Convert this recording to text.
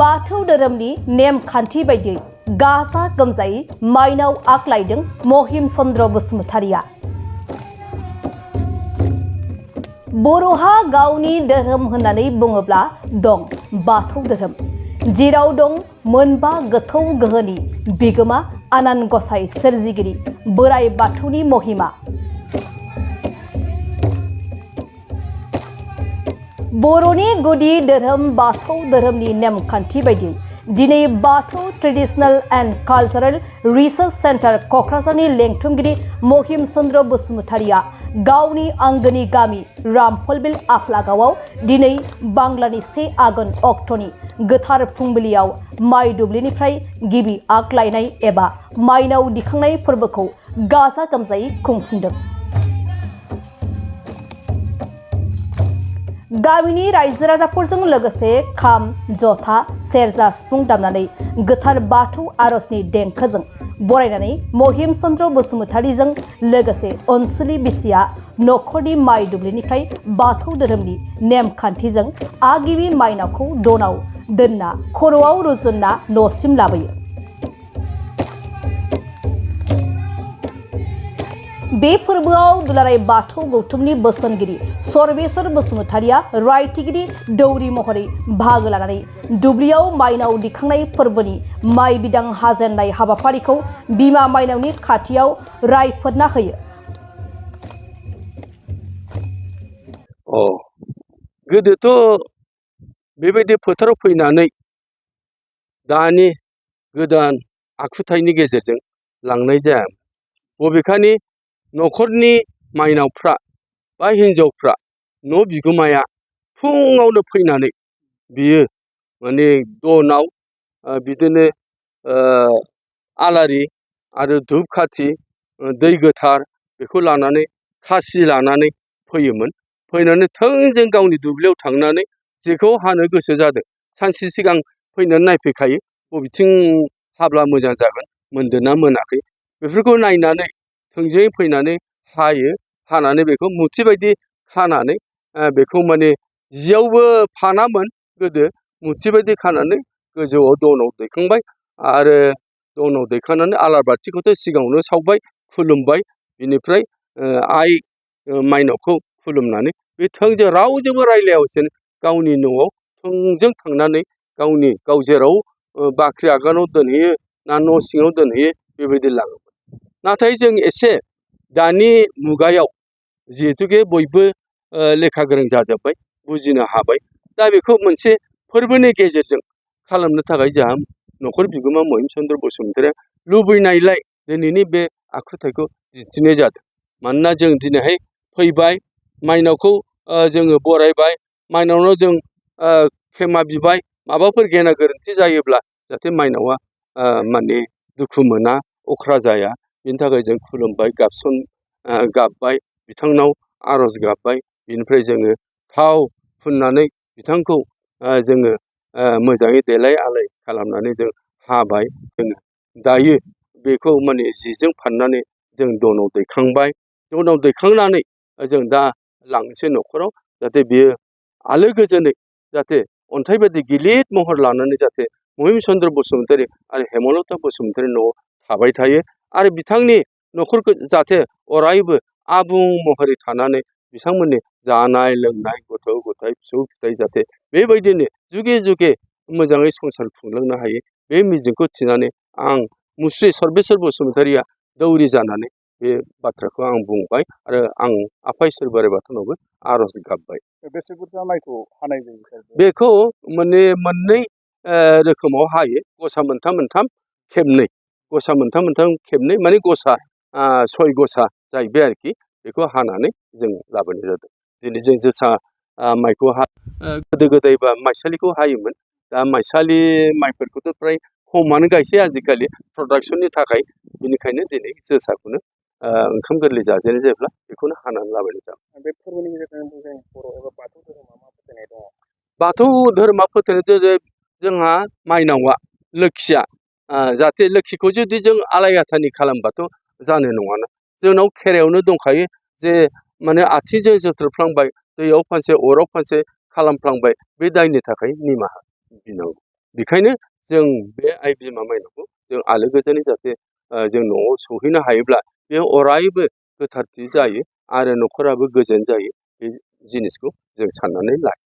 बाथौ धोरोमनि नेमखान्थि बायदियै गाजा गोमजायै माइनाव आख्लायदों महिम चन्द्र बसुमतारिया। बर'हा गावनि धोरोम होननानै बुङोब्ला दं बाथौ धोरोम, जेराव दं मोनबा गोथौ गोहोनि बिगोमा आनान गसाइ सोरजिगिरि बोराइ बाथौनि महिमा। बर'नि गुदि धोरोम बाथौ धोरोमनि नेमखान्थि बायदियै दिनै बाथौ traditional and cultural research centre क'क्राझारनि लेंथुमगिरि महिम चन्द्र बसुमतारिया गावनि आंगोनि गामि रामफलबिल आफलागावआव दिनै बांलानि 1 आघोन अक्ट'नि गोथार फुंबिलियाव माइ दुब्लिनिफ्राय गिबि आग्लायनाय एबा माइनाव दिखांनाय फोरबोखौ गाजा गोमजायै खुंफुंदों। गामिनि रायजो राजाफोरजों लोगोसे खाम, जथा, सेरजा, सिफुं दामनानै गोथार बाथौ आरजनि देंखोजों बरायनानै महिम चन्द्र बसुमतारिजों लोगोसे अनसुलि बिसिया नखरनि माइ दुब्लिनिफ्राय बाथौ धोरोमनि नेमखान्थिजों आगिबि माइनावखौ दनाव दोनना खर'आव रुजुनना न'सिम लाबोयो। बे फोरबोआव दुलाराय बाथौ गौथुमनि बोसोनगिरि सर्वेश्वर बसुमतारिया रायथिगिरि दौरि महरै बाहागो लानानै दुब्लियाव माइनाव दिखांनाय फोरबोनि माइ बिदां हाजेननाय हाबाफारिखौ बिमा माइनावनि खाथियाव रायफोदना होयो। गोदोथ' बेबायदि फोथाराव फैनानै दानि गोदान आखुथाइनि गेजेरजों लांनाय जाया। बबेखानि न'खरनि माइनावफ्रा बा हिन्जावफ्रा न' बिगोमाया फुङावनो फैनानै बियो माने दनाव बिदिनो आलारि आरो धुप खाथि दै गोथार बेखौ लानानै खासि लानानै फैयोमोन। फैनानै थोंजों गावनि दुब्लियाव थांनानै जेखौ हानो गोसो जादों सानसे सिगां फैनानै नायफैखायो बबेथिं हाब्ला मोजां जागोन, मोनदोंना मोनाखै बेफोरखौ नायनानै थोंजोङै फैनानै हायो। हानानै बेखौ मुथि बायदि खानानै बेखौ माने जियावबो फानामोन गोदो, मुथि बायदि खानानै गोजौआव दनाव दैखांबाय आरो दनाव दैखांनानै आलार बाथिखौथ' सिगाङावनो सावबाय, खुलुमबाय। बिनिफ्राय आइ माइनावखौ खुलुमनानै बे थोंजों रावजोंबो रायलायालासेनो गावनि न'आव थोंजों थांनानै गाव जेराव बाख्रि आगानाव दोनहैयो ना न' सिङाव दोनहैयो बेबायदि लाङोमोन। नाथाय जों एसे दानि मुगायाव जिहेथुके बयबो लेखा गोरों जाजोब्बाय, बुजिनो हाबाय, दा बेखौ मोनसे फोरबोनि गेजेरजों खालामनो थाखाय जोंहा न'खर बिगोमा महिम चन्द्र बसुमतारिया लुबैनायलाय दिनैनि बे आखुथायखौ दिन्थिनाय जादों। मानोना जों दिनैहाय फैबाय, माइनावखौ जोङो बरायबाय, माइनावनाव जों खेमा बिबाय, माबाफोर गेना गोरोन्थि जायोब्ला जाहाथे माइनावा माने दुखु मोना, अख्रा जाया, बिनि थाखाय जों खुलुमबाय, गाबबाय, बिथांनाव आरज गाबबाय। बिनिफ्राय जोङो थाव फुननानै बिथांखौ जोङो मोजाङै देलाय आलाय खालामनानै जों हाबाय। जोङो दायो बेखौ माने जिजों फाननानै जों दनाव दैखांबाय। दनाव दैखांनानै जों दा लांनोसै न'खराव, जाहाथे बियो आलो गोजोनै जाहाथे अन्थाइ बायदि गिलिर महर लानानै जाहाथे महिम चन्द्र बसुमतारि आरो हेमलता बसुमतारि न'आव थाबाय थायो आरो बिथांनि न'खरखौ जाहाथे अरायबो आबुं महरै थानानै बिथांमोननि जानाय लोंनाय गथ' गथाय फिसौ फिथाइ जाहाथे बेबायदिनो जुगे जुगे मोजाङै संसार खुंलांनो हायो, बे मिजिंखौ थिनानै आं मुस्रि सर्वेश्वर बसुमतारिया दौरि जानानै बे बाथ्राखौ आं बुंबाय आरो आं आफा इसोर बोराइ बाथौनावबो आरज गाबबाय। बेसे बुरजा माइखौ हानाय जायो? बेखौ मोननै रोखोमाव हायो, गसा मोनथाम मोनथाम खेबनै, गसा मोनथाम मोनथाम खेबनै माने गसा 6 गसा जाहैबाय आरोखि। बेखौ हानानै जों लाबोनाय जादों। दिनै जों जोसा माइखौ गोदो गोदायबा माइसालिखौ हायोमोन, दा माइसालि माइफोरखौथ' फ्राय खमानो गायसै आजिखालि प्रडाक्सननि थाखाय। बेनिखायनो दिनै जोसाखौनो ओंखाम गोरलै जाजेननाय जायोब्ला बेखौनो हानानै लाबोनाय जाबाय। बे फोरबोनि गेजेरजों जों बर' एबा बाथौ धोरोमा मा फोथायनाय दङ? बाथौ धोरोमा फोथायनाय जोंहा माइनावा लोखिया जाहाथे लोखिखौ जुदि जों आलाय-आथानि खालामबाथ' जानो नङाना। जोंनाव खेराइयावनो दंखायो जे माने आथिंजों जोथ्रोदफ्लांबाय, दैयाव फानसे अराव फानसे खालामफ्लांबाय, बे दायनि थाखाय निमाहा बिनांगौ। बेखायनो जों बे आइ बिमा माइनावखौ जों आलो गोजोनै जाहाथे जों न'आव सौहैनो हायोब्ला बे अरायबो गोथारथि जायो आरो न'खराबो गोजोन जायो बे जिनिसखौ जों साननानै लायो।